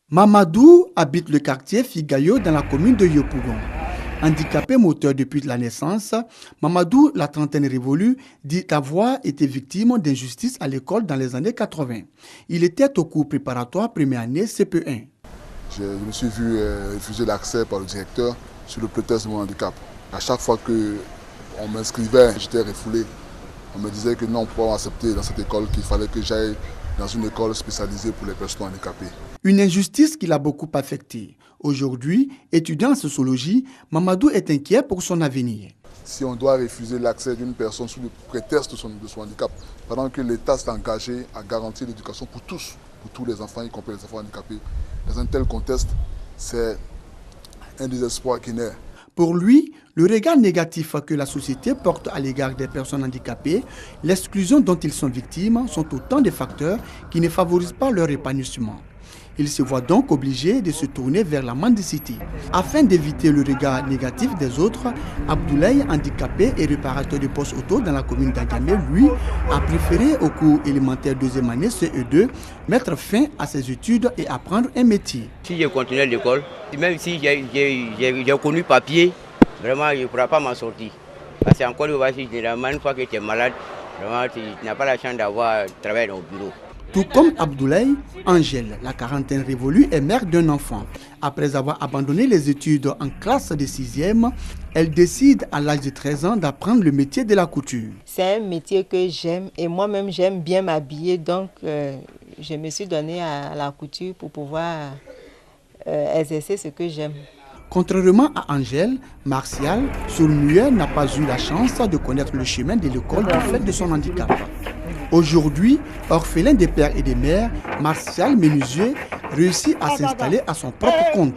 Mamadou habite le quartier Figayo dans la commune de Yopougon. Handicapé moteur depuis la naissance, Mamadou, la trentaine révolue, dit avoir été victime d'injustice à l'école dans les années 80. Il était au cours préparatoire première année CP1. Je me suis vu refuser l'accès par le directeur sur le prétexte de mon handicap. À chaque fois qu'on m'inscrivait, j'étais refoulé. On me disait que non, pour accepter dans cette école, qu'il fallait que j'aille dans une école spécialisée pour les personnes handicapées. Une injustice qui l'a beaucoup affecté. Aujourd'hui, étudiant en sociologie, Mamadou est inquiet pour son avenir. Si on doit refuser l'accès d'une personne sous le prétexte de son handicap, pendant que l'État s'est engagé à garantir l'éducation pour tous les enfants, y compris les enfants handicapés, dans un tel contexte, c'est un désespoir qui naît. Pour lui, le regard négatif que la société porte à l'égard des personnes handicapées, l'exclusion dont ils sont victimes sont autant de facteurs qui ne favorisent pas leur épanouissement. Il se voit donc obligé de se tourner vers la mendicité. Afin d'éviter le regard négatif des autres, Abdoulaye, handicapé et réparateur de postes auto dans la commune d'Agamé, lui, a préféré au cours élémentaire deuxième année CE2 mettre fin à ses études et apprendre un métier. Si je continue l'école, même si j'ai connu papier, vraiment je ne pourrai pas m'en sortir. Parce qu'en Côte d'Ivoire, généralement, une fois que tu es malade, vraiment, tu n'as pas la chance d'avoir travaillé au bureau. Tout comme Abdoulaye, Angèle, la quarantaine révolue, est mère d'un enfant. Après avoir abandonné les études en classe de 6e, elle décide à l'âge de 13 ans d'apprendre le métier de la couture. C'est un métier que j'aime et moi-même j'aime bien m'habiller, donc je me suis donnée à la couture pour pouvoir exercer ce que j'aime. Contrairement à Angèle, Martial, sourd-muet, n'a pas eu la chance de connaître le chemin de l'école du fait de son handicap. Aujourd'hui, orphelin des pères et des mères, Martial Menuisier réussit à s'installer à son propre compte.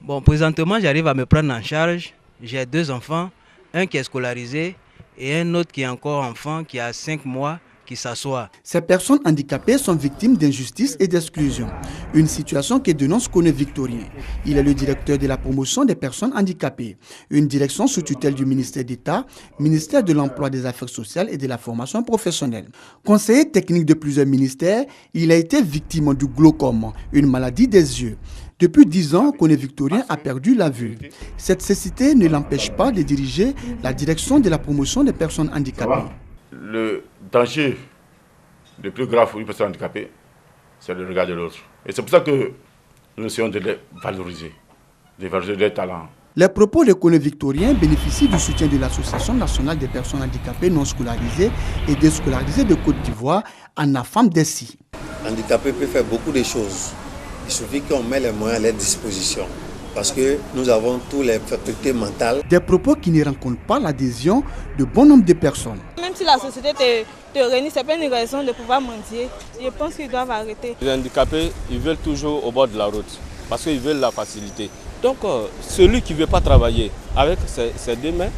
Bon, présentement, j'arrive à me prendre en charge. J'ai 2 enfants, un qui est scolarisé et un autre qui est encore enfant, qui a 5 mois. Ces personnes handicapées sont victimes d'injustice et d'exclusion. Une situation que dénonce Koné Victorien. Il est le directeur de la promotion des personnes handicapées. Une direction sous tutelle du ministère d'État, ministère de l'Emploi, des Affaires sociales et de la formation professionnelle. Conseiller technique de plusieurs ministères, il a été victime du glaucome, une maladie des yeux. Depuis 10 ans, Koné Victorien a perdu la vue. Cette cécité ne l'empêche pas de diriger la direction de la promotion des personnes handicapées. Le danger le plus grave pour une personne handicapée, c'est le regard de l'autre. Et c'est pour ça que nous essayons de les valoriser leurs talents. Les propos de Koné Victorien bénéficient du soutien de l'Association nationale des personnes handicapées non scolarisées et déscolarisées de Côte d'Ivoire, ANAFAM DECI. Handicapé peut faire beaucoup de choses. Il suffit qu'on met les moyens à leur disposition. Parce que nous avons tous les facultés mentales. Des propos qui ne rencontrent pas l'adhésion de bon nombre de personnes. Même si la société te réunit, ce n'est pas une raison de pouvoir mentir. Je pense qu'ils doivent arrêter. Les handicapés, ils veulent toujours au bord de la route parce qu'ils veulent la facilité. Donc celui qui ne veut pas travailler avec ses 2 mains,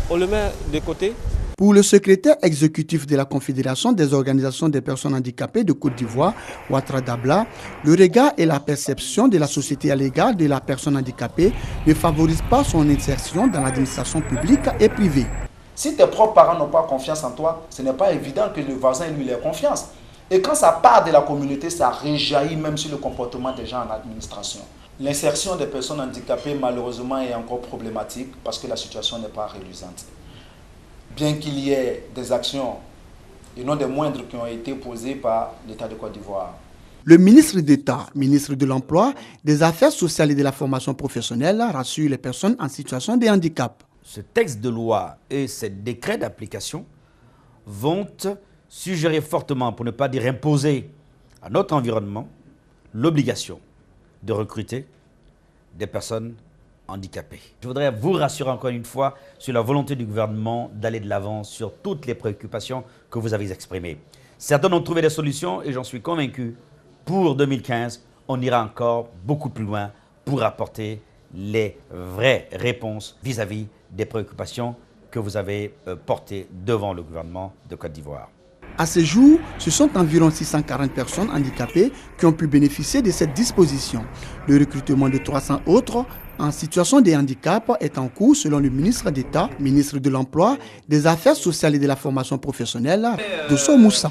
on le met de côté. Pour le secrétaire exécutif de la Confédération des organisations des personnes handicapées de Côte d'Ivoire, Ouattara Dabla, le regard et la perception de la société à l'égard de la personne handicapée ne favorisent pas son insertion dans l'administration publique et privée. Si tes propres parents n'ont pas confiance en toi, ce n'est pas évident que le voisin lui ait confiance. Et quand ça part de la communauté, ça réjaillit même sur le comportement des gens en administration. L'insertion des personnes handicapées, malheureusement, est encore problématique parce que la situation n'est pas reluisante. Bien qu'il y ait des actions, et non des moindres, qui ont été posées par l'État de Côte d'Ivoire. Le ministre d'État, ministre de l'Emploi, des Affaires sociales et de la formation professionnelle rassure les personnes en situation de handicap. Ce texte de loi et ces décrets d'application vont suggérer fortement, pour ne pas dire imposer à notre environnement, l'obligation de recruter des personnes handicapés. Je voudrais vous rassurer encore une fois sur la volonté du gouvernement d'aller de l'avant sur toutes les préoccupations que vous avez exprimées. Certains ont trouvé des solutions et j'en suis convaincu, pour 2015, on ira encore beaucoup plus loin pour apporter les vraies réponses vis-à-vis des préoccupations que vous avez portées devant le gouvernement de Côte d'Ivoire. À ce jour, ce sont environ 640 personnes handicapées qui ont pu bénéficier de cette disposition. Le recrutement de 300 autres en situation de handicap est en cours selon le ministre d'État, ministre de l'Emploi, des Affaires sociales et de la formation professionnelle, Dosso Moussa.